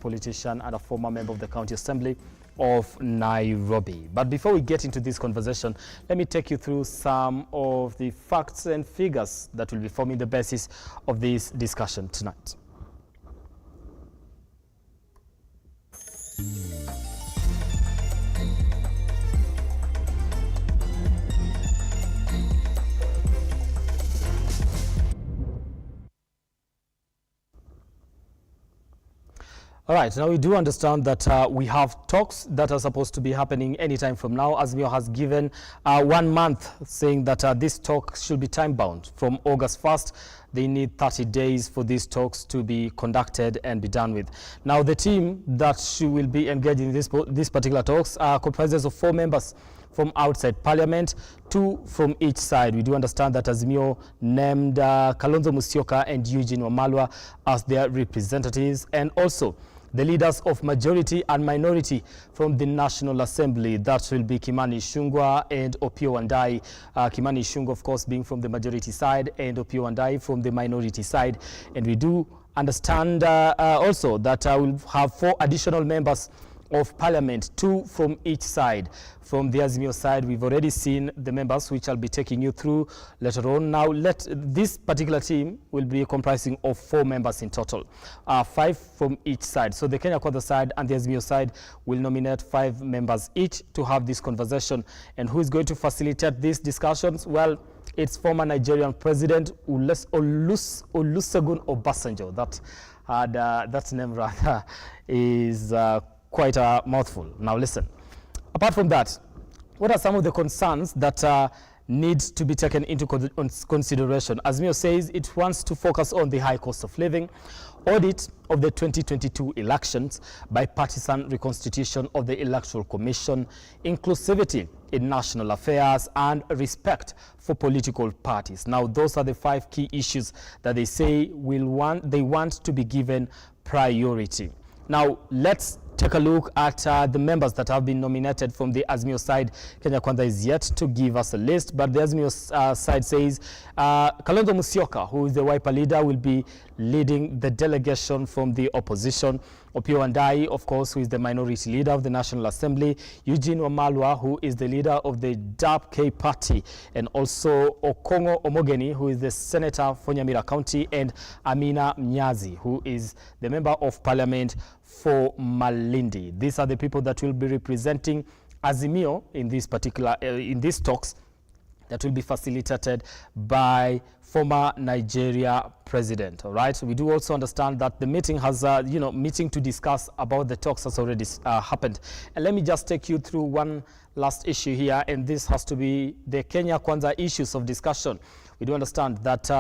politician and a former member of the County Assembly of Nairobi. But before we get into this conversation, let me take you through some of the facts and figures that will be forming the basis of this discussion tonight. All right, now we do understand that we have talks that are supposed to be happening anytime from now. Azimio has given 1 month, saying that this talk should be time-bound. From August 1st, they need 30 days for these talks to be conducted and be done with. Now, the team that will be engaging in these particular talks comprises of 4 members from outside Parliament, 2 from each side. We do understand that Azimio named Kalonzo Musyoka and Eugene Wamalwa as their representatives, and also the leaders of majority and minority from the National Assembly. That will be Kimani Ichung'wah and Opiyo Wandayi. Kimani Ichung'wah, of course, being from the majority side, and Opiyo Wandayi from the minority side. And we do understand also that we'll have 4 additional members of Parliament, 2 from each side. From the Azimio side, we've already seen the members, which I'll be taking you through later on. Now, this particular team will be comprising of 4 members in total, 5 from each side. So the Kenya Kwanza side and the Azimio side will nominate 5 members each to have this conversation. And who is going to facilitate these discussions? Well, it's former Nigerian President Olusegun Obasanjo. That name rather is quite a mouthful. Now listen, apart from that, what are some of the concerns that need to be taken into consideration? Azimio says it wants to focus on the high cost of living, audit of the 2022 elections, bipartisan reconstitution of the Electoral Commission, inclusivity in national affairs, and respect for political parties. Now, those are the 5 key issues that they say they want to be given priority. Now, let's take a look at the members that have been nominated from the Azimio side. Kenya Kwanza is yet to give us a list, but the Azimio side says Kalonzo Musyoka, who is the Wiper leader, will be leading the delegation from the opposition. Opiyo Wandayi, of course, who is the minority leader of the National Assembly. Eugene Wamalwa, who is the leader of the DAP-K party. And also Okongo Omogeni, who is the senator for Nyamira County. And Amina Mnyazi, who is the member of Parliament for Malindi. These are the people that will be representing Azimio in this particular in these talks that will be facilitated by former Nigeria president. All right, so we do also understand that the meeting has meeting to discuss about the talks has already happened. And let me just take you through one last issue here, and this has to be the Kenya Kwanza issues of discussion. We do understand that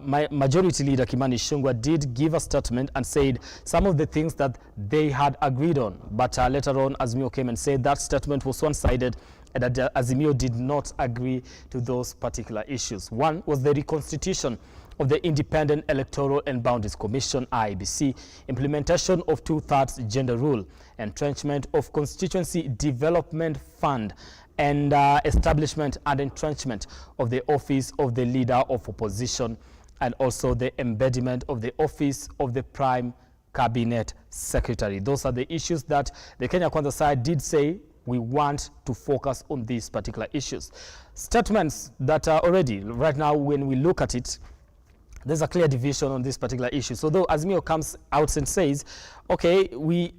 my majority leader Kimani Ichung'wah did give a statement and said some of the things that they had agreed on, but later on Azimio came and said that statement was one-sided and that Azimio did not agree to those particular issues. One was the reconstitution of the Independent Electoral and Boundaries Commission, IEBC, implementation of 2/3 gender rule, entrenchment of Constituency Development Fund, and establishment and entrenchment of the office of the leader of opposition, and also the embedment of the office of the prime cabinet secretary. Those are the issues that the Kenya Kwanza side did say we want to focus on these particular issues. Statements that are already, right now when we look at it, there's a clear division on this particular issue. So though Azimio comes out and says, okay,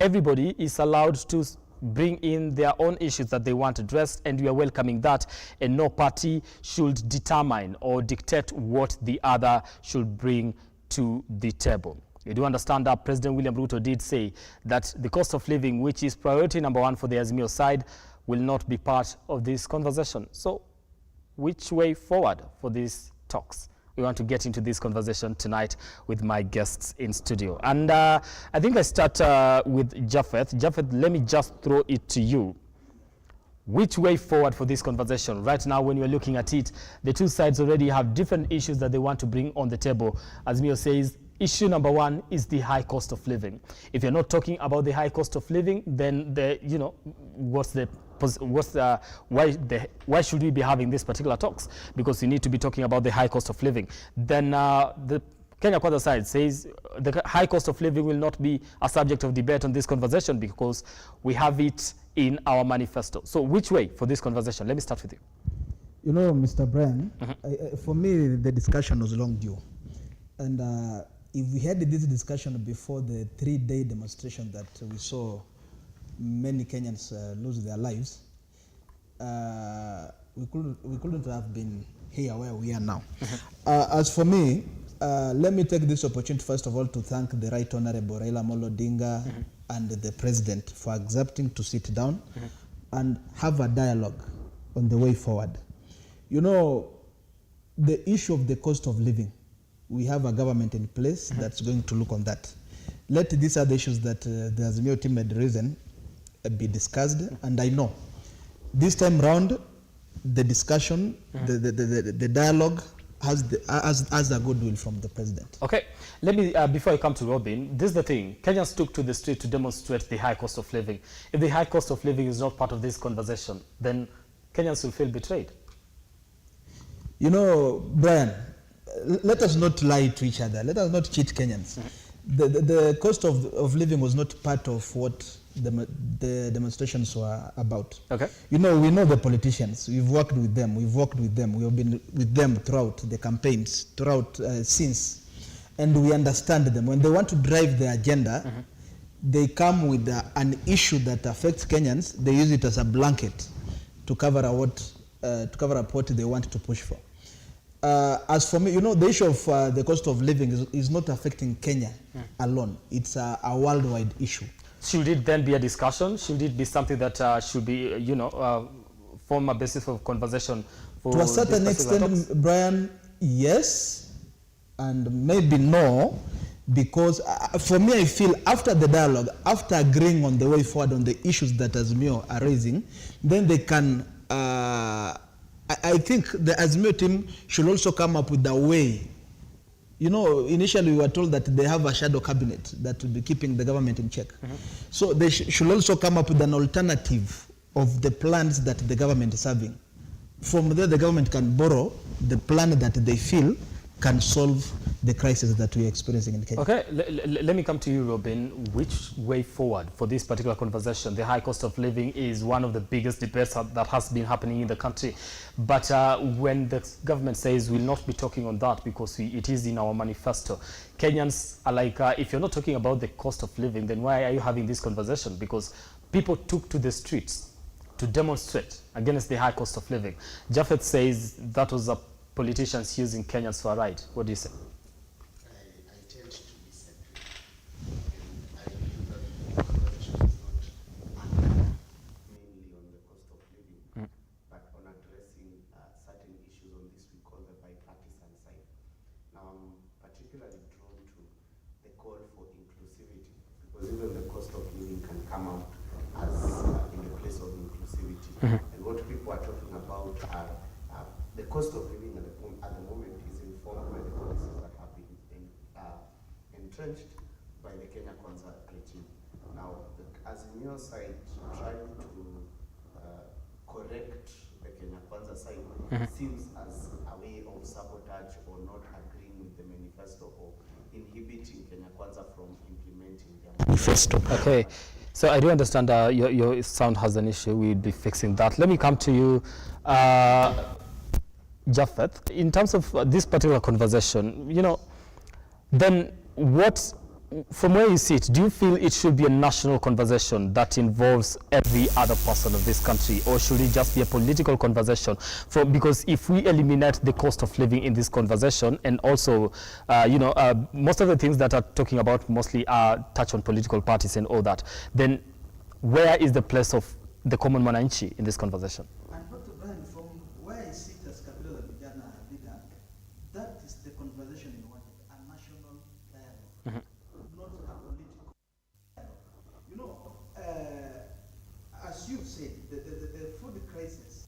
everybody is allowed to bring in their own issues that they want addressed, and we are welcoming that, and no party should determine or dictate what the other should bring to the table. You do understand that President William Ruto did say that the cost of living, which is priority number 1 for the Azimio side, will not be part of this conversation. So which way forward for these talks? We want to get into this conversation tonight with my guests in studio. And I think I start with Japheth. Japheth, let me just throw it to you. Which way forward for this conversation? Right now, when you're looking at it, the two sides already have different issues that they want to bring on the table. Azimio says issue number 1 is the high cost of living. If you're not talking about the high cost of living, then why should we be having this particular talks? Because you need to be talking about the high cost of living. Then the Kenya Kwanza side says the high cost of living will not be a subject of debate on this conversation because we have it in our manifesto. So which way for this conversation? Let me start with you. You know, Mr. Brian, for me, the discussion was long due. And if we had this discussion before the 3-day demonstration that we saw many Kenyans lose their lives, we couldn't have been here where we are now. As for me, let me take this opportunity first of all to thank the Right Honorable Raila Amolo Odinga and the President for accepting to sit down and have a dialogue on the way forward. You know, the issue of the cost of living, we have a government in place that's going to look on that. Let these other issues that the Azimio team had risen be discussed, and I know this time round the discussion, the dialogue has a goodwill from the President. Okay, let me, before I come to Robin, this is the thing. Kenyans took to the street to demonstrate the high cost of living. If the high cost of living is not part of this conversation, then Kenyans will feel betrayed. You know, Brian, let us not lie to each other. Let us not cheat Kenyans. The cost of living was not part of what the demonstrations were about. Okay. You know, we know the politicians. We've worked with them. We have been with them throughout the campaigns, throughout since. And we understand them. When they want to drive the agenda, they come with an issue that affects Kenyans. They use it as a blanket to cover up what they want to push for. As for me, you know, the issue of the cost of living is not affecting Kenya alone. It's a worldwide issue. Should it then be a discussion? Should it be something that should be, you know, form a basis of conversation? For to a certain extent, Brian, yes, and maybe no, because for me, I feel after the dialogue, after agreeing on the way forward on the issues that Azimio are raising, then they can, I think the Azimio team should also come up with a way. You know, initially we were told that they have a shadow cabinet that will be keeping the government in check. So they should also come up with an alternative of the plans that the government is having. From there, the government can borrow the plan that they feel can solve the crisis that we're experiencing in Kenya. Okay, let me come to you, Robin. Which way forward for this particular conversation? The high cost of living is one of the biggest debates that has been happening in the country. But when the government says we'll not be talking on that because it is in our manifesto, Kenyans are like, if you're not talking about the cost of living, then why are you having this conversation? Because people took to the streets to demonstrate against the high cost of living. Japheth says that was a politicians using Kenyans for a ride. What do you say? I tend to disagree. And I feel that the conversation is not mainly on the cost of living, but on addressing certain issues on this we call the bipartisan side. Now I'm particularly drawn to the call for inclusivity, because even the cost of living can come out as in the place of inclusivity. And what people are talking about are the cost of living at the moment is informed by the policies that have been entrenched by the Kenya Kwanza regime. Now, as in your side, trying to correct the Kenya Kwanza side seems as a way of sabotage or not agreeing with the manifesto or inhibiting Kenya Kwanza from implementing their manifesto. Okay. So I do understand your sound has an issue. We'll be fixing that. Let me come to you, Japheth. In terms of this particular conversation, you know, then what, from where you sit, do you feel it should be a national conversation that involves every other person of this country, or should it just be a political conversation? Because if we eliminate the cost of living in this conversation, and also, you know, most of the things that are talking about mostly are touch on political parties and all that, then where is the place of the common mwananchi in this conversation? And Dr. Brian, from where I sit as Kabila Vijana leader, that is the conversation in what a national dialogue. Not a political dialogue. You know, as you said, the food crisis,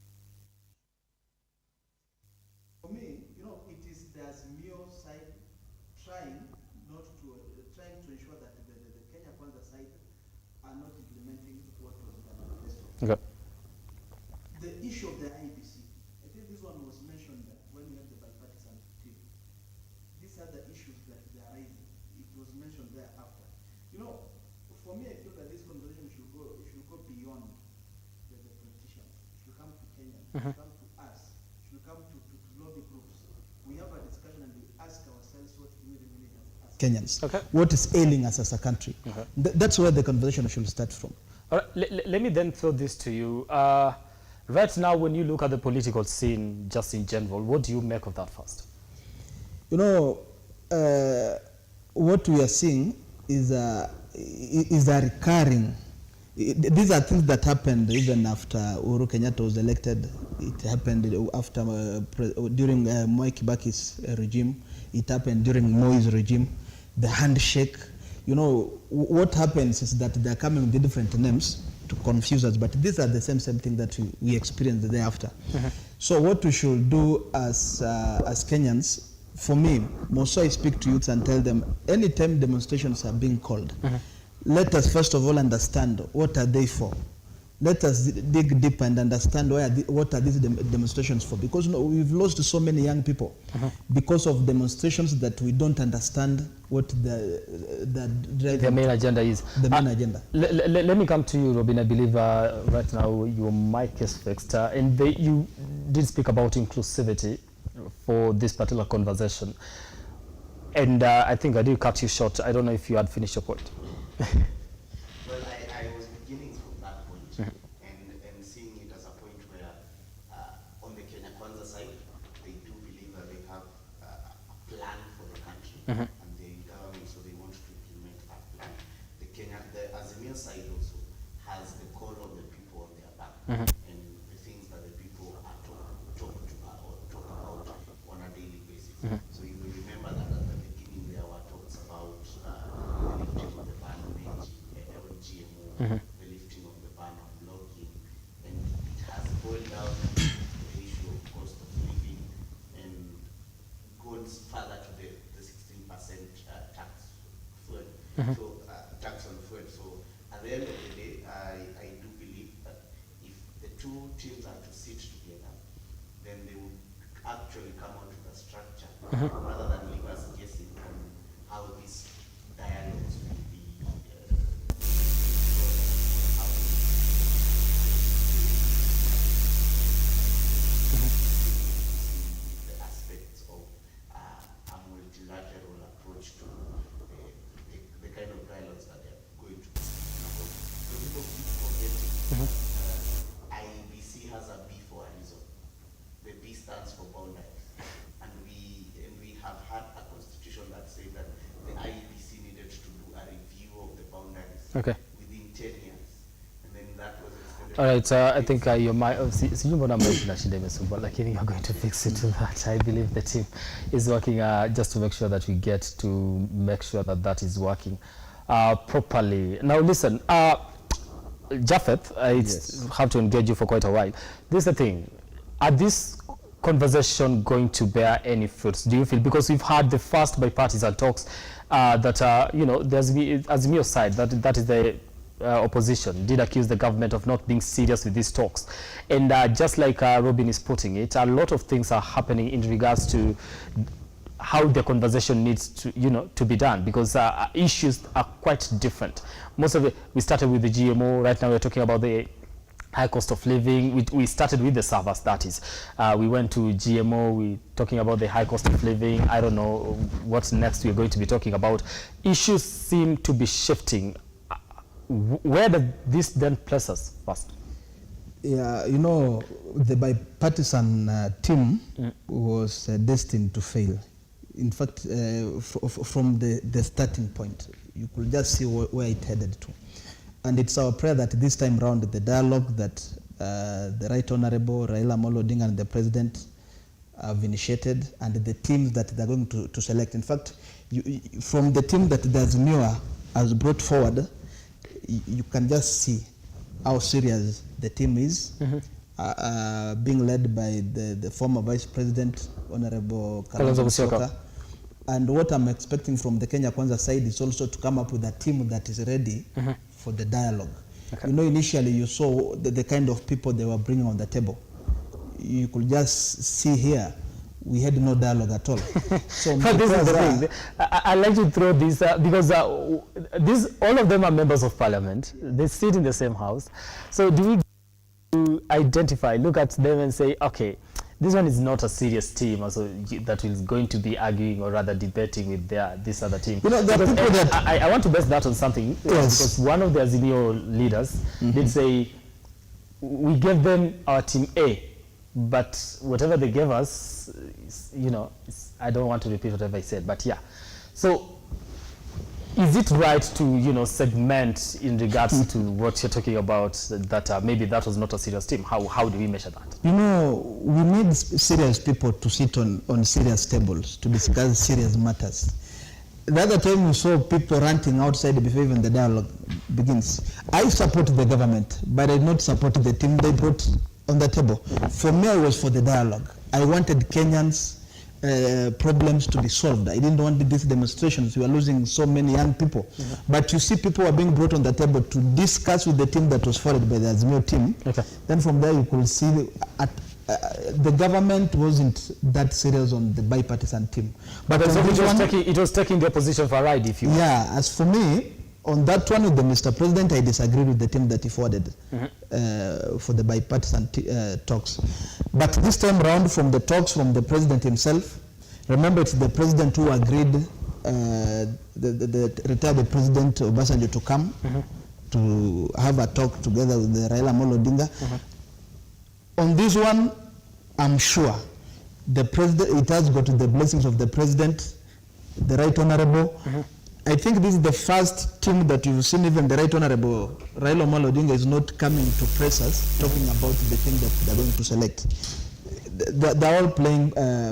for me, you know, it is the Azimio side trying to ensure that the Kenya Kwanza side are not implementing what was in the manifesto. Okay. The issue of the IBC, I think this one was mentioned when we had the bipartisan team. These are the issues that should come to us, should come to lobby groups. We have a discussion and we ask ourselves what do we really have as Kenyans. Okay. What is ailing us as a country? That's where the conversation should start from. All right, let me then throw this to you. Right now, when you look at the political scene, just in general, what do you make of that first? You know, what we are seeing is a recurring. These are things that happened even after Uhuru Kenyatta was elected. It happened after during Mwai Kibaki's regime. It happened during Moi's regime. The handshake. You know, what happens is that they're coming with different names to confuse us, but these are the same thing that we experienced thereafter. So what we should do as Kenyans, for me, most I speak to youths and tell them, anytime demonstrations are being called, let us first of all understand what are they for. Let us dig deep and understand what are these demonstrations for. Because we've lost so many young people because of demonstrations that we don't understand what the main agenda is. The main agenda. Let me come to you, Robin. I believe right now your mic is fixed. And you did speak about inclusivity for this particular conversation. And I think I did cut you short. I don't know if you had finished your point. Well, I was beginning from that point and seeing it as a point where on the Kenya Kwanza side, they do believe that they have a plan for the country and they're in government, so they want to implement that plan. The azimio side also has the call of the people on their back and the things that the people are talk about on a daily basis. So you will remember that at the beginning there were talks about the lifting of the ban on GMO, the lifting of the ban on logging, and it has boiled down to the issue of cost of living and goes further to the 16% tax fuel. So tax on fuel. So at the end of the day, I do believe that if the two teams are to sit together, then they will actually come out with a structure rather than leave us guessing on how these dialogues will be. The aspects of a multilateral approach to the kind of dialogues that they're going to be speaking about. So people keep forgetting IEBC has a B for a reason. The B stands for boundaries. And we have had a constitution that said that the IEBC needed to do a review of the boundaries within 10 years. And then that was extended. All right, I think your mic, you're going to fix it to that. I believe the team is working just to make sure that we get to make sure that that is working properly. Now listen, Japheth, I have to engage you for quite a while. This is the thing. Are this conversation going to bear any fruits, do you feel? Because we've had the first bipartisan talks that, you know, there's azimio side, that is the opposition, did accuse the government of not being serious with these talks. And just like Robin is putting it, a lot of things are happening in regards to how the conversation needs to, you know, to be done, because issues are quite different. Most of it, we started with the GMO, right now we're talking about the high cost of living. We started with the servers, that is. We went to GMO, we're talking about the high cost of living. I don't know what's next we're going to be talking about. Issues seem to be shifting. Where does this then place us first? Yeah, you know, the bipartisan team was destined to fail. In fact, from the starting point, you could just see where it headed to. And it's our prayer that this time round, the dialogue that the Right Honorable Raila Amolo Odinga and the President have initiated, and the teams that they're going to select. In fact, from the team that the azimio has brought forward, you can just see how serious the team is, being led by the former Vice President, Honorable Kalonzo Musyoka. And what I'm expecting from the Kenya Kwanza side is also to come up with a team that is ready for the dialogue. You know, initially you saw the kind of people they were bringing on the table. You could just see here, we had no dialogue at all. So but this is the thing. I like to throw this because all of them are members of parliament. They sit in the same house. So do we to identify, look at them and say, okay, this one is not a serious team also that is going to be arguing or rather debating with this other team. You know, there are people that... I want to base that on something. Yes. Because one of the azimio leaders did say, we gave them our team A, but whatever they gave us, you know, I don't want to repeat whatever I said, but yeah. So is it right to, you know, segment in regards to what you're talking about, that maybe that was not a serious team? How do we measure that? You know, we need serious people to sit on serious tables to discuss serious matters. The other time we saw people ranting outside before even the dialogue begins. I support the government, but I did not support the team they brought on the table. For me, I was for the dialogue. I wanted Kenyans' problems to be solved. I didn't want these demonstrations. We are losing so many young people. But you see people are being brought on the table to discuss with the team that was followed by the Azimio team. Okay. Then from there you could see the government wasn't that serious on the bipartisan team. But so it was taking the opposition for a ride, if you want. Yeah, as for me, on that one with the Mr. President, I disagreed with the team that he forwarded for the bipartisan talks. But this time around, from the talks from the President himself, remember it's the President who agreed, the retired President Obasanjo to come to have a talk together with the Raila Amolo Odinga. On this one, I'm sure the President, it has got the blessings of the President, the Right Honorable. I think this is the first team that you've seen, even the Right Honorable Raila Amolo Odinga is not coming to press us, talking about the thing that they're going to select. They're all playing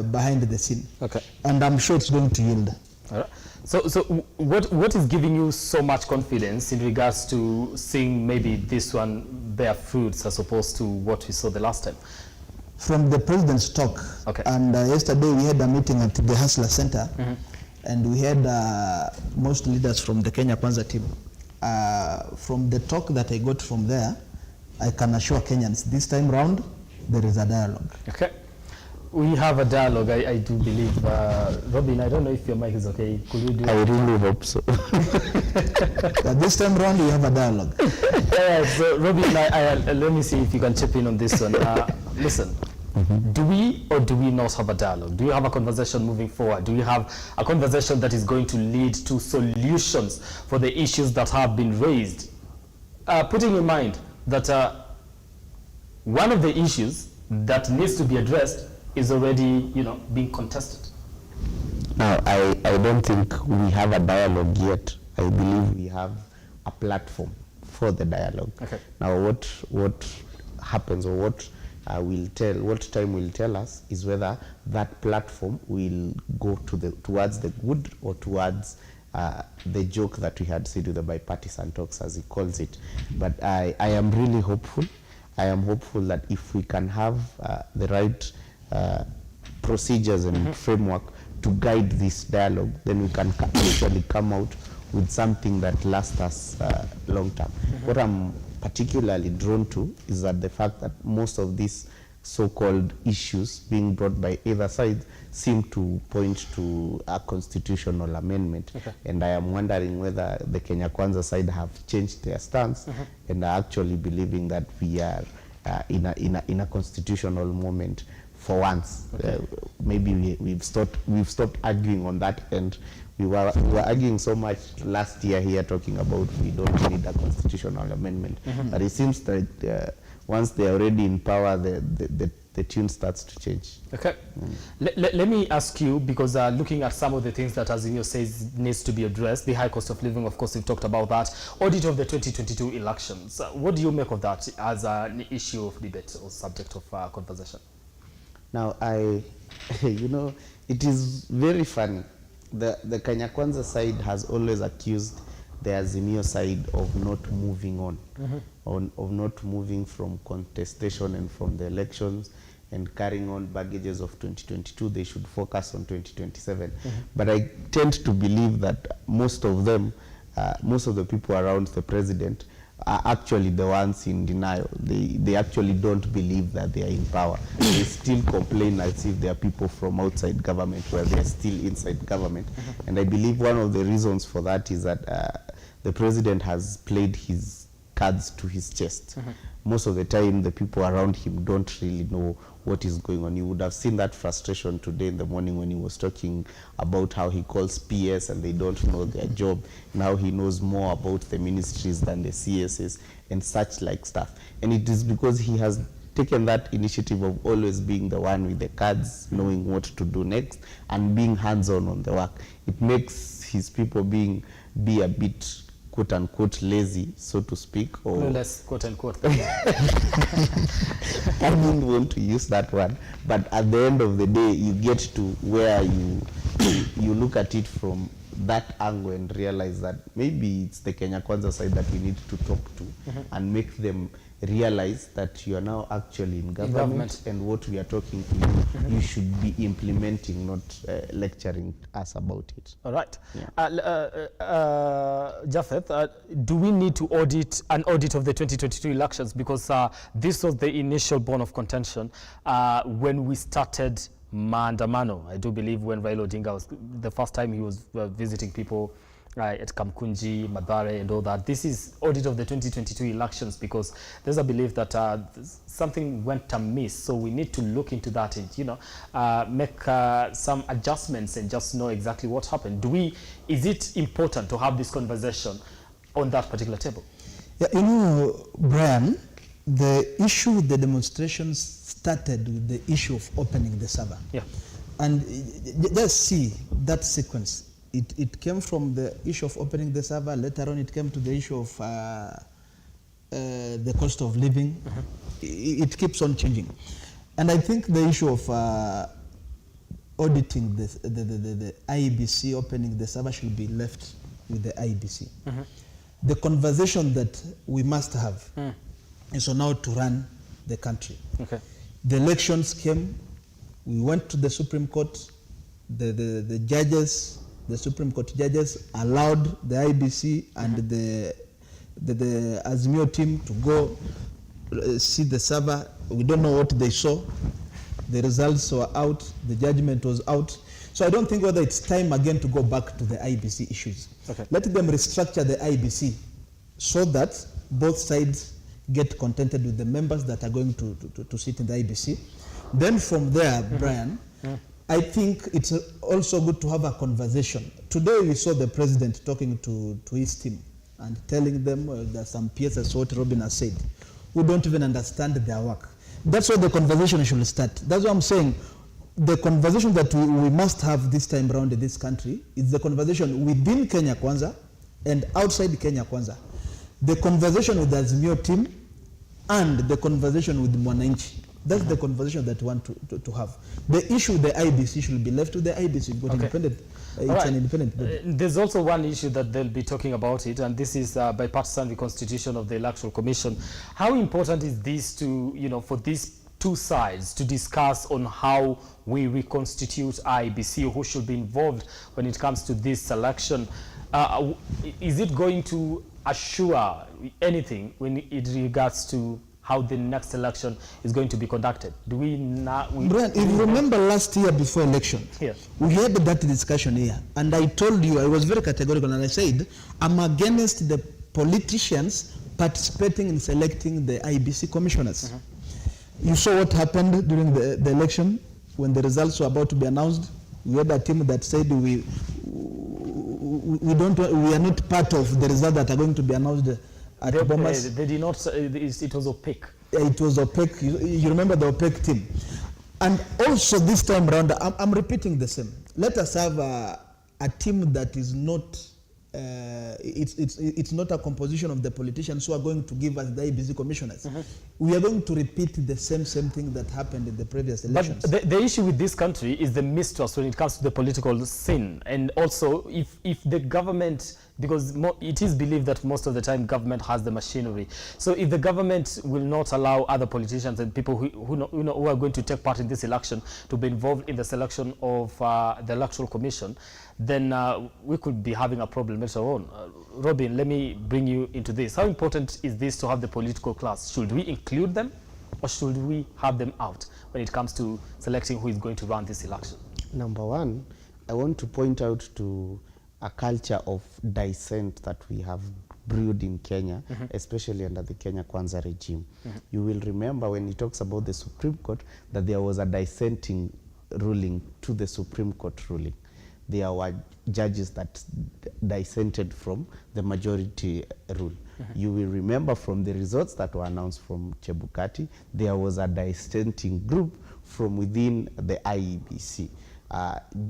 behind the scene. Okay. And I'm sure it's going to yield. All right. So what is giving you so much confidence in regards to seeing maybe this one bear fruits as opposed to what we saw the last time? From the President's talk. Okay. And yesterday we had a meeting at the Hustler Center. And we had most leaders from the Kenya Kwanza team. From the talk that I got from there, I can assure Kenyans this time round, there is a dialogue. Okay. We have a dialogue, I do believe. Robin, I don't know if your mic is okay. Could you do I really hope so. This time round, we have a dialogue. So Robin, let me see if you can chip in on this one. Listen. Do we or do we not have a dialogue? Do we have a conversation moving forward? Do we have a conversation that is going to lead to solutions for the issues that have been raised? Putting in mind that one of the issues that needs to be addressed is already, you know, being contested. Now, I don't think we have a dialogue yet. I believe we have a platform for the dialogue. Okay. Now, what happens or what time will tell us is whether that platform will go towards the good or towards the joke that we had said with the bipartisan talks, as he calls it. But I am really hopeful. I am hopeful that if we can have the right procedures and framework to guide this dialogue, then we can actually come out with something that lasts us long term. What I'm particularly drawn to is that the fact that most of these so-called issues being brought by either side seem to point to a constitutional amendment. And I am wondering whether the Kenya Kwanza side have changed their stance and are actually believing that we are in a constitutional moment for once. Maybe we've stopped arguing on that end. We were arguing so much last year here talking about we don't need a constitutional amendment. But it seems that once they're already in power, the tune starts to change. Okay. Let me ask you, because looking at some of the things that Azimio says needs to be addressed, the high cost of living, of course, we've talked about that. Audit of the 2022 elections. What do you make of that as an issue of debate or subject of conversation? Now, you know, it is very funny. The Kenya Kwanza side has always accused the Azimio side of not moving on, of not moving from contestation and from the elections and carrying on baggages of 2022. They should focus on 2027. But I tend to believe that most of them, most of the people around the president are actually the ones in denial. They actually don't believe that they are in power. They still complain as if they are people from outside government where they are still inside government. And I believe one of the reasons for that is that the president has played his cards to his chest. Most of the time, the people around him don't really know what is going on. You would have seen that frustration today in the morning when he was talking about how he calls PS and they don't know their job, and how he knows more about the ministries than the CSs and such like stuff. And it is because he has taken that initiative of always being the one with the cards, knowing what to do next, and being hands-on on the work. It makes his people be a bit quote-unquote lazy, so to speak, or no less quote-unquote. I don't want to use that word, but at the end of the day, you get to where you look at it from that angle and realize that maybe it's the Kenya Kwanza side that we need to talk to and make them realize that you are now actually in government and what we are talking to you, you should be implementing, not lecturing us about it. All right. Yeah. Japheth, do we need to audit an audit of the 2022 elections? Because this was the initial bone of contention when we started maandamano. I do believe when Raila Odinga was, the first time he was visiting people at Kamkunji, Mathare and all that. This is audit of the 2022 elections because there's a belief that something went amiss. So we need to look into that and, you know, make some adjustments and just know exactly what happened. Is it important to have this conversation on that particular table? Yeah, you know, Brian, the issue with the demonstrations started with the issue of opening the server. Yeah. And just see that sequence. It came from the issue of opening the server. Later on, it came to the issue of the cost of living. It keeps on changing. And I think the issue of auditing the IEBC, opening the server, should be left with the IEBC. The conversation that we must have is on how to run the country. Okay. The elections came. We went to the Supreme Court. The judges, the Supreme Court judges allowed the IBC and the azimio team to go see the server. We don't know what they saw. The results were out. The judgment was out. So I don't think whether it's time again to go back to the IBC issues. Okay. Let them restructure the IBC so that both sides get contented with the members that are going to sit in the IBC. Then from there, Brian, I think it's also good to have a conversation. Today we saw the president talking to his team and telling them that some PSs, what Robin has said, who don't even understand their work. That's where the conversation should start. That's what I'm saying. The conversation that we must have this time around in this country is the conversation within Kenya Kwanza and outside Kenya Kwanza. The conversation with the Azimio team and the conversation with Mwananchi. That's the conversation that we want to have. The issue, the IBC, should be left to the IBC because independent. It's an independent body. There's also one issue that they'll be talking about it, and this is bipartisan reconstitution of the Electoral Commission. How important is this to, you know, for these two sides to discuss on how we reconstitute IBC, who should be involved when it comes to this selection? Is it going to assure anything when it regards to how the next election is going to be conducted? Do we not? Brian, if you remember last year before election, we had that discussion here, and I told you, I was very categorical, and I said, I'm against the politicians participating in selecting the IBC commissioners. You saw what happened during the election when the results were about to be announced. We had a team that said we are not part of the results that are going to be announced. They did not. It was opaque. It was opaque. You remember the opaque team. And also this time around, I'm repeating the same. Let us have a team that is not. It's not a composition of the politicians who are going to give us the IBC commissioners. We are going to repeat the same thing that happened in the previous elections. But the issue with this country is the mistrust when it comes to the political scene, and also if the government, because it is believed that most of the time government has the machinery. So if the government will not allow other politicians and people who are going to take part in this election to be involved in the selection of the Electoral Commission, then we could be having a problem later on. Robin, let me bring you into this. How important is this to have the political class? Should we include them or should we have them out when it comes to selecting who is going to run this election? Number one, I want to point out to a culture of dissent that we have brewed in Kenya, especially under the Kenya Kwanza regime. You will remember when he talks about the Supreme Court that there was a dissenting ruling to the Supreme Court ruling. There were judges that dissented from the majority rule. You will remember from the results that were announced from Chebukati, there was a dissenting group from within the IEBC.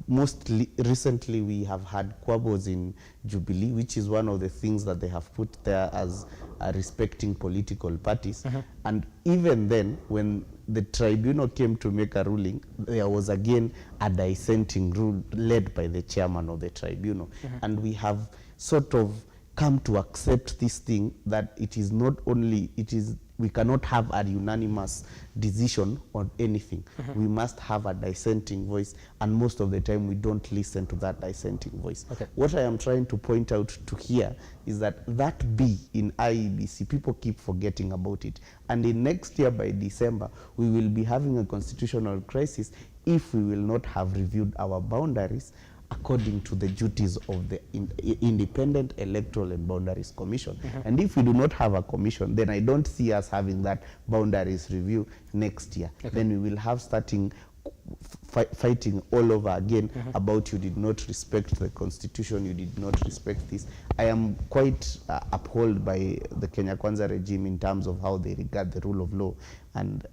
Most recently, we have had squabbles in Jubilee, which is one of the things that they have put there as respecting political parties. And even then, when the tribunal came to make a ruling, there was again a dissenting rule led by the chairman of the tribunal. And we have sort of come to accept this thing, that it is not only, we cannot have a unanimous decision on anything. We must have a dissenting voice, and most of the time we don't listen to that dissenting voice. What I am trying to point out to here is that B in IEBC, people keep forgetting about it. And in next year by December, we will be having a constitutional crisis if we will not have reviewed our boundaries according to the duties of the Independent Electoral and Boundaries Commission. And if we do not have a commission, then I don't see us having that boundaries review next year. Then we will have starting fighting all over again about you did not respect the constitution, you did not respect this. I am quite upheld by the Kenya Kwanza regime in terms of how they regard the rule of law and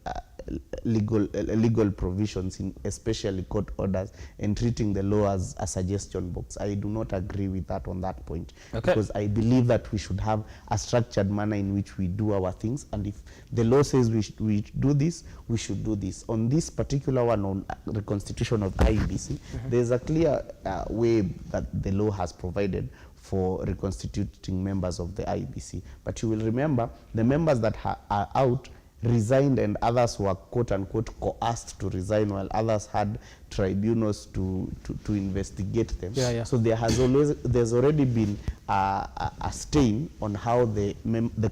legal provisions, in especially court orders, and treating the law as a suggestion box. I do not agree with that on that point, because I believe that we should have a structured manner in which we do our things, and if the law says we do this, we should do this. On this particular one, on the constitution of IEBC, there's a clear way that the law has provided for reconstituting members of the IEBC. But you will remember the members that are out resigned, and others were quote-unquote coerced to resign, while others had tribunals to investigate them. So there's already been a stain on how the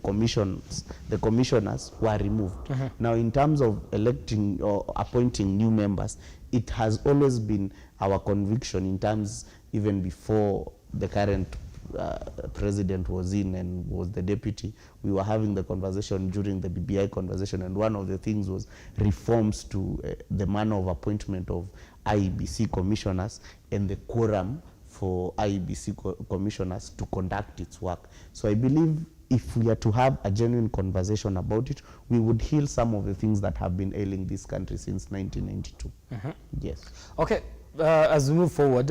commissioners were removed. Now, in terms of electing or appointing new members, it has always been our conviction, in terms even before the current president was in and was the deputy, we were having the conversation during the BBI conversation, and one of the things was reforms to the manner of appointment of IEBC commissioners and the quorum for IEBC commissioners to conduct its work. So I believe if we are to have a genuine conversation about it, we would heal some of the things that have been ailing this country since 1992. Yes. Okay. As we move forward,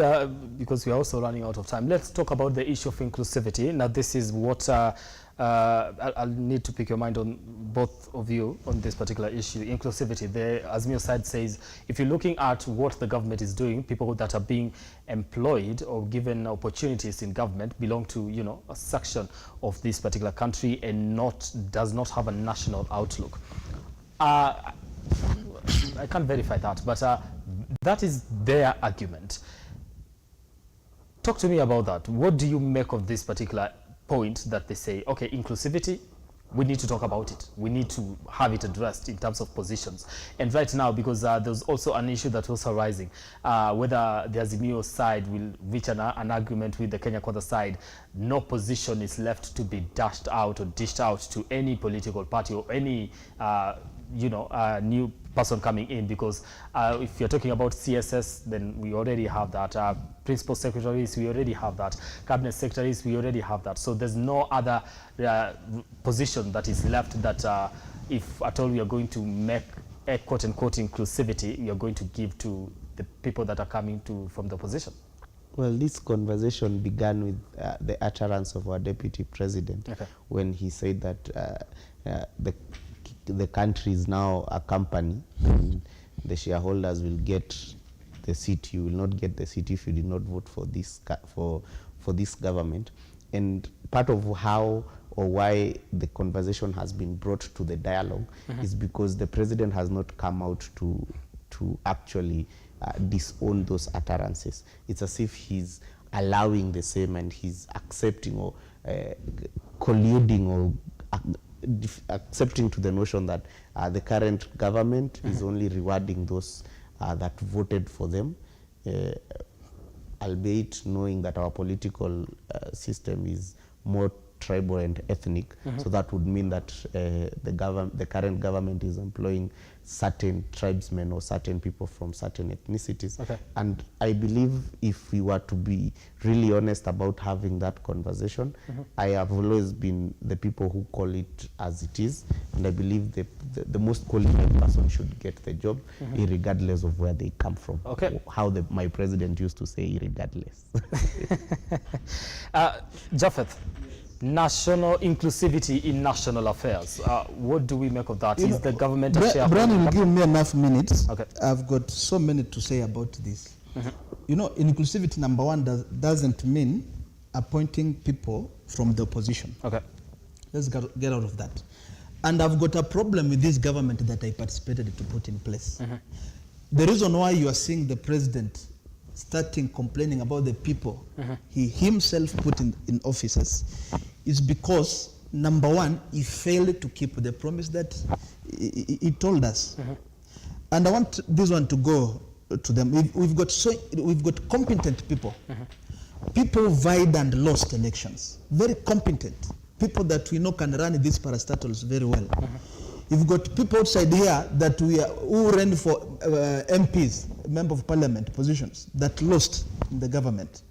because we are also running out of time, let's talk about the issue of inclusivity. Now, this is what I'll need to pick your mind on, both of you, on this particular issue, inclusivity. The azimio side says, if you're looking at what the government is doing, people that are being employed or given opportunities in government belong to, you know, a section of this particular country and does not have a national outlook. I can't verify that, but that is their argument. Talk to me about that. What do you make of this particular point that they say, okay, inclusivity, we need to talk about it. We need to have it addressed in terms of positions. And right now, because there's also an issue that was arising, whether the Azimio side will reach an agreement with the Kenya Kwanza side, no position is left to be dashed out or dished out to any political party or any new person coming in, because if you're talking about CSS, then we already have that. Principal secretaries, we already have that. Cabinet secretaries, we already have that. So there's no other position that is left that if at all we are going to make a quote-unquote inclusivity, you're going to give to the people that are coming from the opposition. Well, this conversation began with the utterance of our deputy president, when he said that the country is now a company, and the shareholders will get the seat. You will not get the seat if you did not vote for this for this government. And part of how or why the conversation has been brought to the dialogue is because the president has not come out to actually disown those utterances. It's as if he's allowing the same, and he's accepting or colluding or accepting to the notion that the current government is only rewarding those that voted for them, albeit knowing that our political system is more tribal and ethnic. So that would mean that the current government is employing certain tribesmen or certain people from certain ethnicities. Okay. And I believe if we were to be really honest about having that conversation, I have always been the people who call it as it is, and I believe the most qualified person should get the job, regardless of where they come from. Okay. How my president used to say, regardless. Japheth, national inclusivity in national affairs. What do we make of that? Is the government a shareholder? Brian will give me enough minutes. Okay. I've got so many to say about this. You know, inclusivity, number one, doesn't mean appointing people from the opposition. Okay. Let's get out of that. And I've got a problem with this government that I participated to put in place. The reason why you are seeing the president starting complaining about the people he himself put in offices is because, number one, he failed to keep the promise that he told us. And I want this one to go to them. We've got competent people. People vied and lost elections. Very competent. People that we know can run these parastatals very well. You've got people outside here that who ran for MPs, Member of Parliament positions, that lost in the government.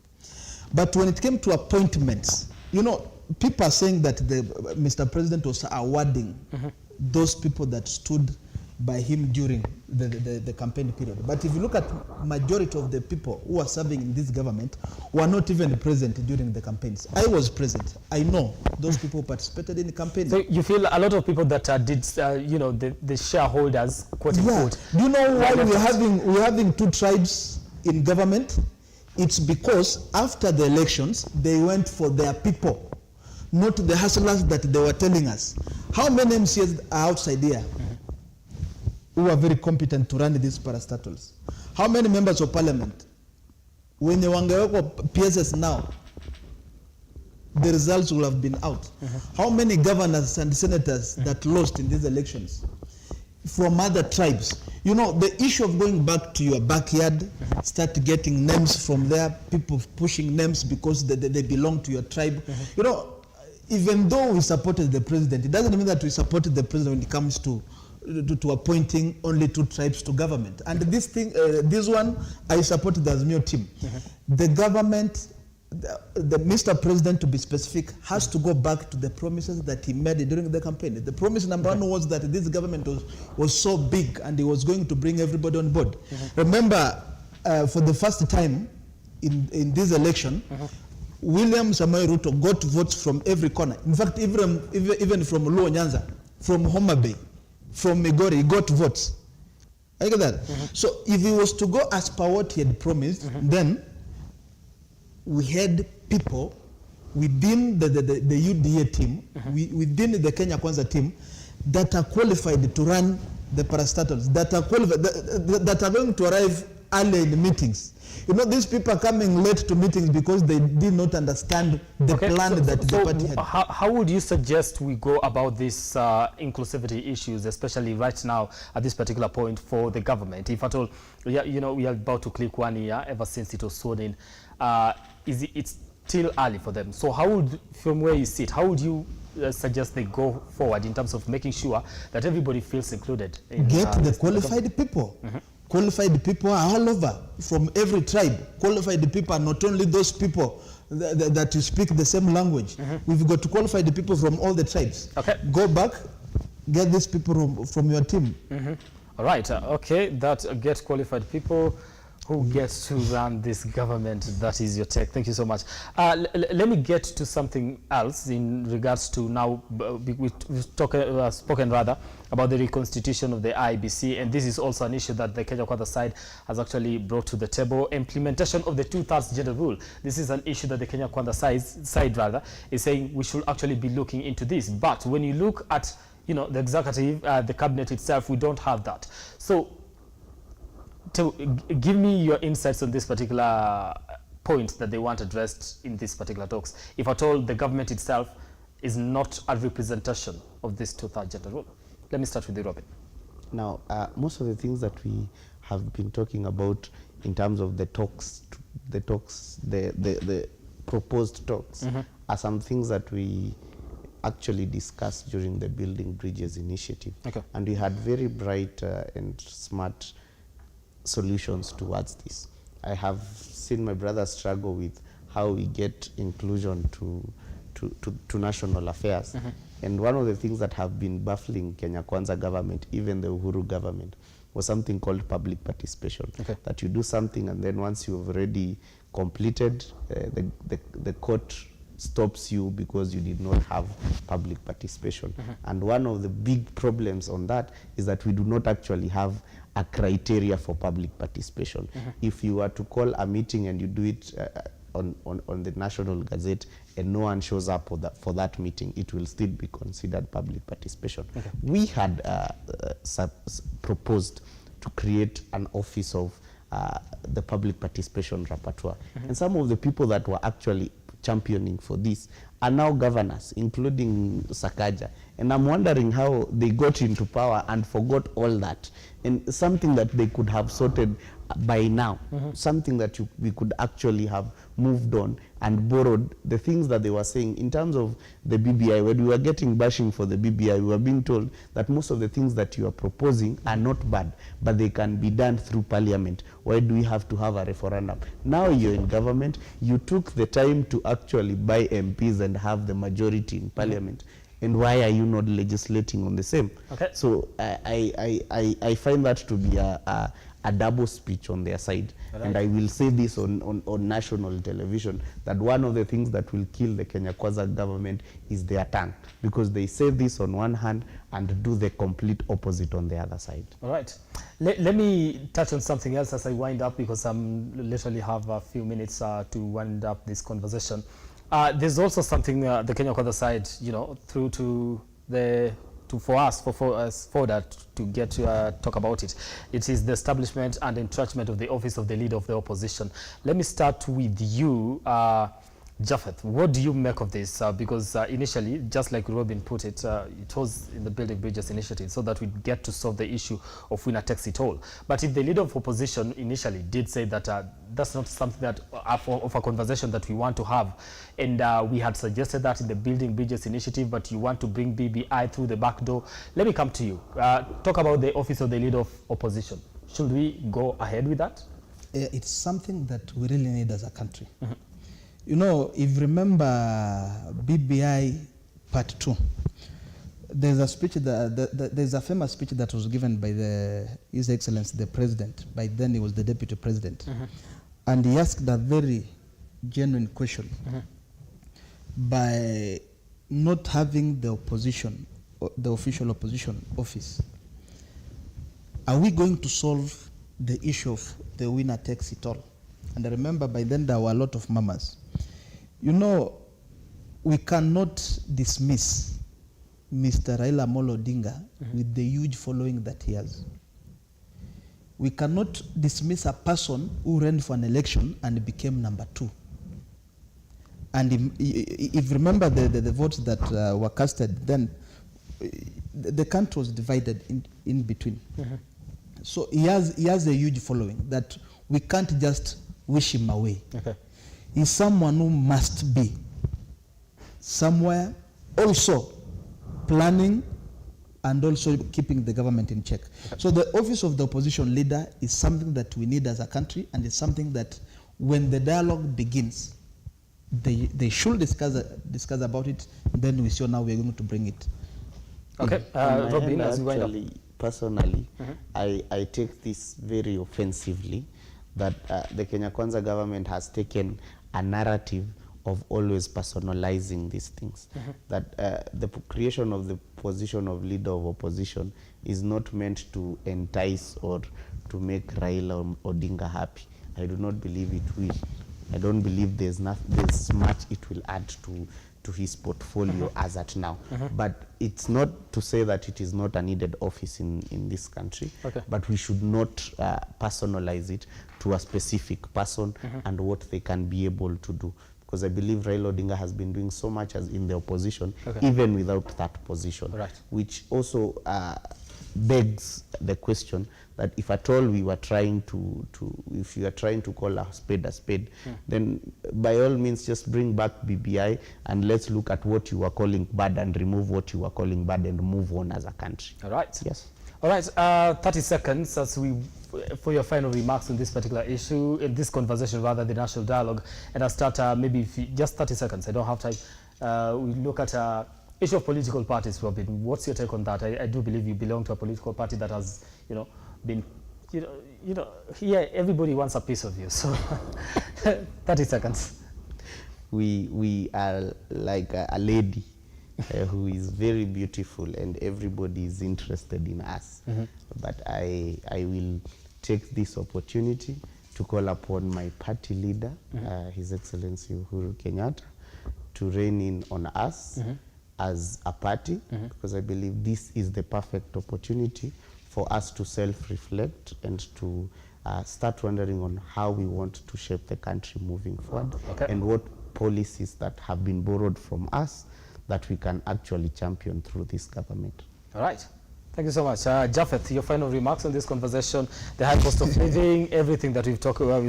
But when it came to appointments, you know, people are saying that Mr. President was awarding those people that stood by him during the campaign period. But if you look at majority of the people who are serving in this government were not even present during the campaigns. I was present. I know those people who participated in the campaign. So you feel a lot of people that did, you know, the shareholders, quote unquote. Do you know why we're having two tribes in government? It's because after the elections, they went for their people, not the hustlers that they were telling us. How many MCs are outside here who are very competent to run these parastatals? How many members of parliament? When you wangewekwa PSS now, the results will have been out. How many governors and senators that lost in these elections from other tribes? You know, the issue of going back to your backyard, start getting names from there, people pushing names because they belong to your tribe. You know, even though we supported the president, it doesn't mean that we supported the president when it comes to appointing only two tribes to government. And this thing, this one, I supported the azimio team. The government, the Mr. President, to be specific, has to go back to the promises that he made during the campaign. The promise number one was that this government was so big and he was going to bring everybody on board. Remember, for the first time in this election, William Samoei Ruto got votes from every corner. In fact, even from Luo Nyanza, from Homa Bay, from Migori, he got votes. I get that. So if he was to go as per what he had promised, then we had people within the UDA team, within the Kenya Kwanza team, that are qualified to run the parastatals, that are qualified, that are going to arrive early in the meetings. You know, these people are coming late to meetings because they did not understand the plan that the party had. How would you suggest we go about these inclusivity issues, especially right now at this particular point for the government? If at all, you know, we are about to click 1 year ever since it was sworn in. It's still early for them. So how would, from where you sit, how would you suggest they go forward in terms of making sure that everybody feels included? Get the qualified people. Qualified people are all over, from every tribe. Qualified people are not only those people that speak the same language. We've got to qualify the people from all the tribes. Okay. Go back, get these people from your team. All right. Okay. That get qualified people who gets to run this government. That is your take. Thank you so much. Let me get to something else in regards to now. We've spoken rather about the reconstitution of the IEBC, and this is also an issue that the Kenya Kwanza side has actually brought to the table. Implementation of the 2/3 gender rule. This is an issue that the Kenya Kwanza side rather is saying we should actually be looking into this. But when you look at, you know, the executive, the cabinet itself, we don't have that. So, to give me your insights on this particular point that they want addressed in this particular talks. If at all the government itself is not a representation of this 2/3 gender rule. Let me start with you, Robin. Now, most of the things that we have been talking about in terms of the talks, the proposed talks, are some things that we actually discussed during the Building Bridges initiative. Okay. And we had very bright and smart solutions towards this. I have seen my brother struggle with how we get inclusion to national affairs. And one of the things that have been baffling Kenya Kwanza government, even the Uhuru government, was something called public participation. Okay. That you do something and then once you've already completed, the court stops you because you did not have public participation. And one of the big problems on that is that we do not actually have a criteria for public participation. If you were to call a meeting and you do it on the National Gazette and no one shows up for that meeting, it will still be considered public participation. We had proposed to create an office of the public participation rapporteur. And some of the people that were actually championing for this are now governors, including Sakaja. And I'm wondering how they got into power and forgot all that. And something that they could have sorted by now, something that we could actually have moved on and borrowed the things that they were saying in terms of the BBI. When we were getting bashing for the BBI, we were being told that most of the things that you are proposing are not bad, but they can be done through parliament. Why do we have to have a referendum? Now you're in government, you took the time to actually buy MPs and have the majority in parliament. And why are you not legislating on the same? Okay. So I find that to be a double speech on their side. Right. And I will say this on national television, that one of the things that will kill the Kenya Kwanza government is their tongue, because they say this on one hand and do the complete opposite on the other side. All right. Let me touch on something else as I wind up, because I literally have a few minutes to wind up this conversation. There's also something the Kenya Kwanza side, you know, through to the for us that to get to talk about it. It is the establishment and entrenchment of the office of the leader of the opposition. Let me start with you, Japheth. What do you make of this? Because initially, just like Robin put it, it was in the Building Bridges initiative so that we get to solve the issue of winner takes it all. But if the leader of opposition initially did say that that's not something that of a conversation that we want to have, and we had suggested that in the Building Bridges initiative, but you want to bring BBI through the back door, let me come to you. Talk about the office of the leader of opposition. Should we go ahead with that? It's something that we really need as a country. You know, if you remember BBI Part 2, there's a speech there's a famous speech that was given by His Excellency the President. By then he was the Deputy President, and he asked a very genuine question. By not having the opposition, the official opposition office, are we going to solve the issue of the winner takes it all? And I remember by then there were a lot of murmurs. You know, we cannot dismiss Mr. Raila Amolo Odinga with the huge following that he has. We cannot dismiss a person who ran for an election and became number 2. And if you remember the votes that were casted, then the country was divided in between. So he has a huge following that we can't just wish him away. He's someone who must be somewhere also planning and also keeping the government in check. So the office of the opposition leader is something that we need as a country, and it's something that when the dialogue begins, they should discuss about it. Then we see now we're going to bring it. Okay, Robin, as you wind up. Personally, I take this very offensively, that the Kenya Kwanza government has taken a narrative of always personalizing these things. That the creation of the position of leader of opposition is not meant to entice or to make Raila Odinga happy. I do not believe it will. I don't believe there's much it will add to his portfolio as at now. But it's not to say that it is not a needed office in this country, but we should not personalize it to a specific person and what they can be able to do. Because I believe Raila Odinga has been doing so much as in the opposition, even without that position, which also begs the question that if at all we were trying if you are trying to call a spade, then by all means just bring back BBI and let's look at what you are calling bad and remove what you are calling bad and move on as a country. All right. Yes. All right. 30 seconds for your final remarks on this particular issue, in this conversation, rather, the national dialogue. And I'll start maybe just 30 seconds. I don't have time. We look at issue of political parties, Robin. What's your take on that? I do believe you belong to a political party that has, been, here everybody wants a piece of you. So 30 seconds. We are like a lady who is very beautiful and everybody is interested in us. But I will take this opportunity to call upon my party leader, His Excellency Uhuru Kenyatta, to rein in on us as a party, because I believe this is the perfect opportunity for us to self-reflect and to start wondering on how we want to shape the country moving forward, and what policies that have been borrowed from us that we can actually champion through this government. All right. Thank you so much. Japheth, your final remarks on this conversation, the high cost of living, everything that we've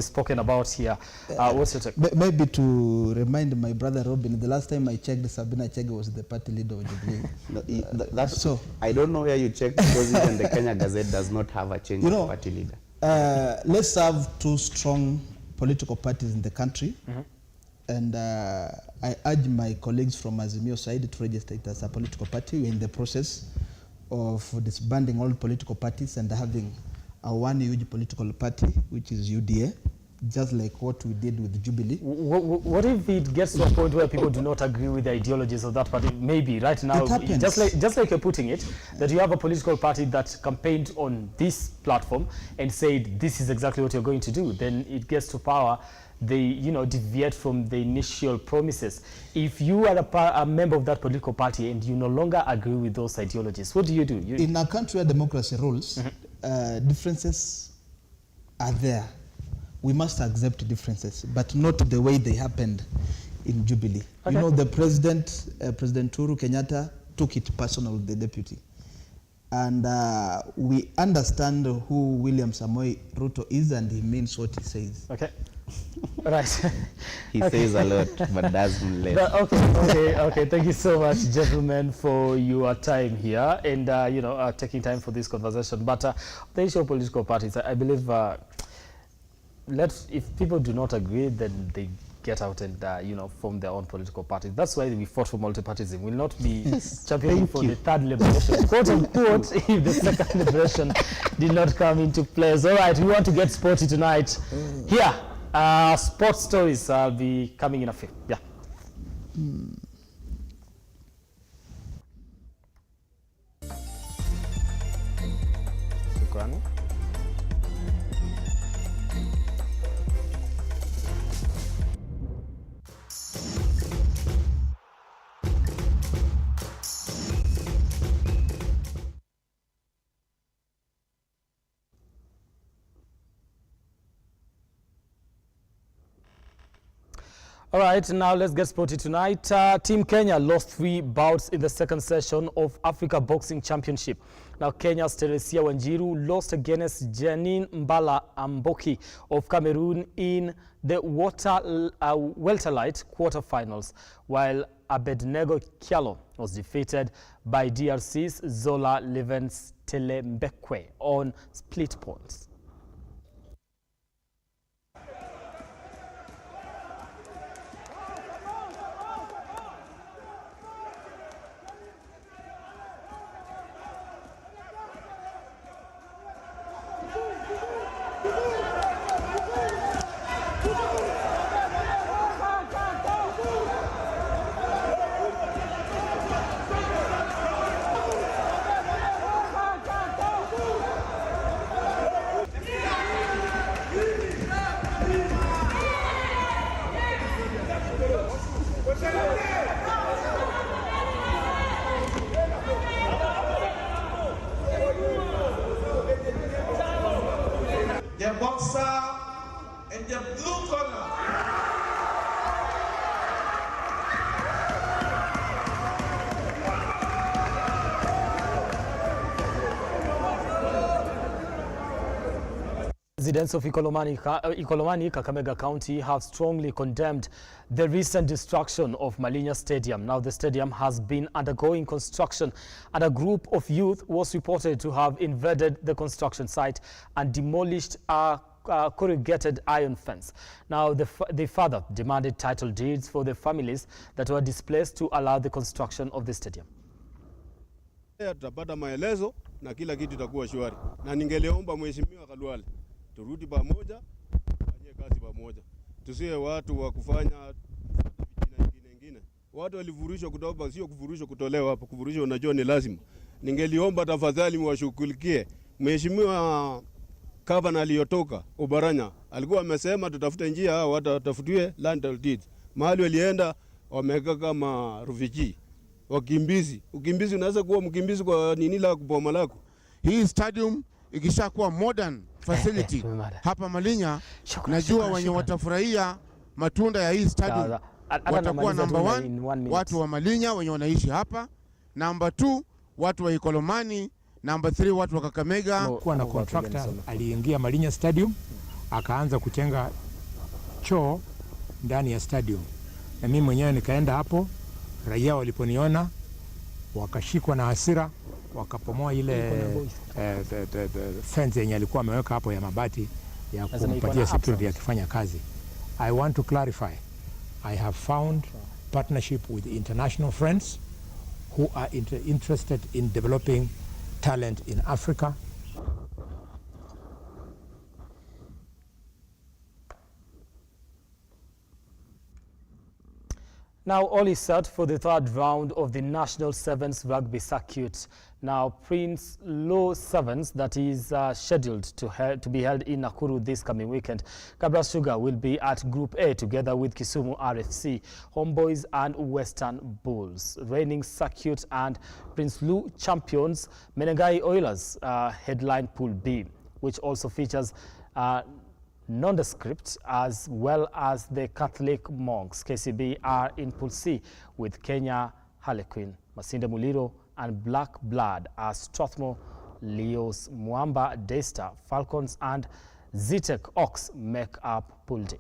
spoken about here. What's your take? Maybe to remind my brother Robin, the last time I checked, Sabina Chege was the party leader of Jubilee. That's so. I don't know where you checked, because even the Kenya Gazette does not have a change of party leader. Let's have two strong political parties in the country. And I urge my colleagues from Azimio side to register it as a political party. We're in the process of disbanding all political parties and having one huge political party, which is UDA, just like what we did with Jubilee. What if it gets to a point where people do not agree with the ideologies of that party? Maybe right now, just like you're putting it, that you have a political party that campaigned on this platform and said this is exactly what you're going to do. Then it gets to power, they deviate from the initial promises. If you are a member of that political party and you no longer agree with those ideologies, what do you do? In a country where democracy rules, differences are there. We must accept differences, but not the way they happened in Jubilee. The president, President Uhuru Kenyatta, took it personal, the deputy. And we understand who William Samoei Ruto is, and he means what he says. Okay. Right. He says a lot, but doesn't less. Okay. Thank you so much, gentlemen, for your time here and taking time for this conversation. But the issue of political parties, I believe, if people do not agree, then they get out and form their own political parties. That's why we fought for multipartyism. We'll not be championing for the third liberation, quote unquote, if the second liberation did not come into place. All right, we want to get sporty tonight. Here. Sports stories will be coming in a few. Yeah. All right, now let's get sporty tonight. Team Kenya lost 3 bouts in the second session of Africa Boxing Championship. Now, Kenya's Teresia Wanjiru lost against Janine Mbala Amboki of Cameroon in the welterlight quarterfinals, while Abednego Kialo was defeated by DRC's Zola Levens Telembekwe on split points. Residents of Ikolomani, Kakamega County have strongly condemned the recent destruction of Malinya Stadium. Now, the stadium has been undergoing construction, and a group of youth was reported to have invaded the construction site and demolished a corrugated iron fence. Now, the father demanded title deeds for the families that were displaced to allow the construction of the stadium. Tutapata maelezo na kila kitu itakuwa shwari, na ningeliomba mheshimiwa Kalwale turudi pamoja, tufanye kazi pamoja, tusiwe watu wa kufanya vijina. Watu walivurushwa kutoka, sio kuvurushwa kutolewa hapa. Kuvurushwa unajua ni lazima. Ningeliomba tafadhali mwashughulikie. Mheshimiwa Gavana aliyotoka Obaranya alikuwa amesema tutafute njia hao watu watafutiwe land deeds. Mahali walienda wameka kama refugee, wakimbizi. Ukimbizi unaweza kuwa mkimbizi kwa nini la kuboma lako. Hii stadium ikishakuwa modern facility hapa Malinya, najua wenye watafurahia matunda ya hii stadium watakuwa number 1 watu wa Malinya wenye wanaishi hapa, number 2 watu wa Ikolomani, number 3 watu wa Kakamega. Kuwa na contractor aliingia Malinya Stadium akaanza kujenga choo ndani ya stadium, na mimi mwenyewe nikaenda hapo. Raia waliponiona wakashikwa na hasira, wakapomoa ile fence yenye alikuwa ameweka hapo ya mabati ya kumpatia security akifanya kazi. I want to clarify, I have found partnership with international friends who are interested in developing talent in Africa. Now, all is set for the third round of the National Sevens Rugby Circuit. Now, Prince Law Sevens, that is scheduled to be held in Nakuru this coming weekend. Kabras Sugar will be at Group A together with Kisumu RFC, Homeboys and Western Bulls. Reigning Circuit and Prince Lou champions Menengai Oilers headline Pool B, which also features nondescript as well as the Catholic Monks. KCB are in Pool C with Kenya Harlequin, Masinde Muliro and Black Blood as Strathmore, Leos, Mwamba, Daystar, Falcons and Zitek Ox make up Pool D.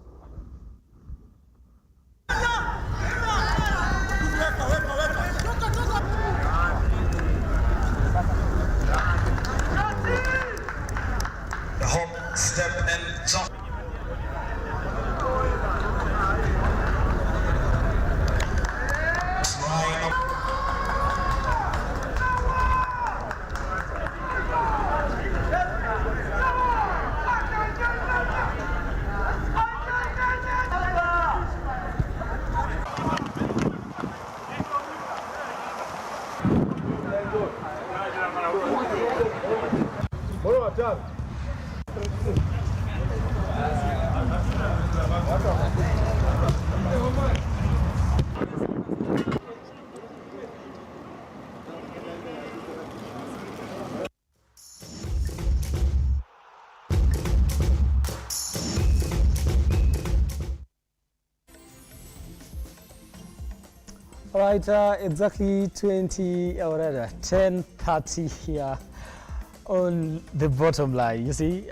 Hop, step and jump. All right, exactly 10:30 here on the bottom line. You see,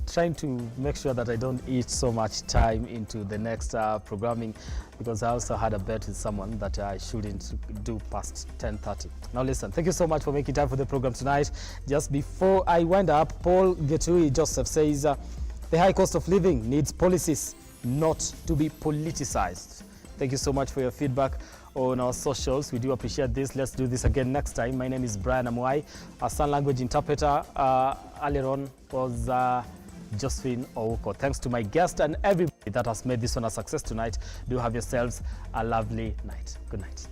trying to make sure that I don't eat so much time into the next programming, because I also had a bet with someone that I shouldn't do past 10:30. Now listen, thank you so much for making time for the program tonight. Just before I wind up, Paul Getui Joseph says the high cost of living needs policies not to be politicized. Thank you so much for your feedback on our socials. We do appreciate this. Let's do this again next time. My name is Brian Amuai. Our sign language interpreter earlier on was Josephine Ouko. Thanks to my guest and everybody that has made this one a success tonight. Do have yourselves a lovely night. Good night.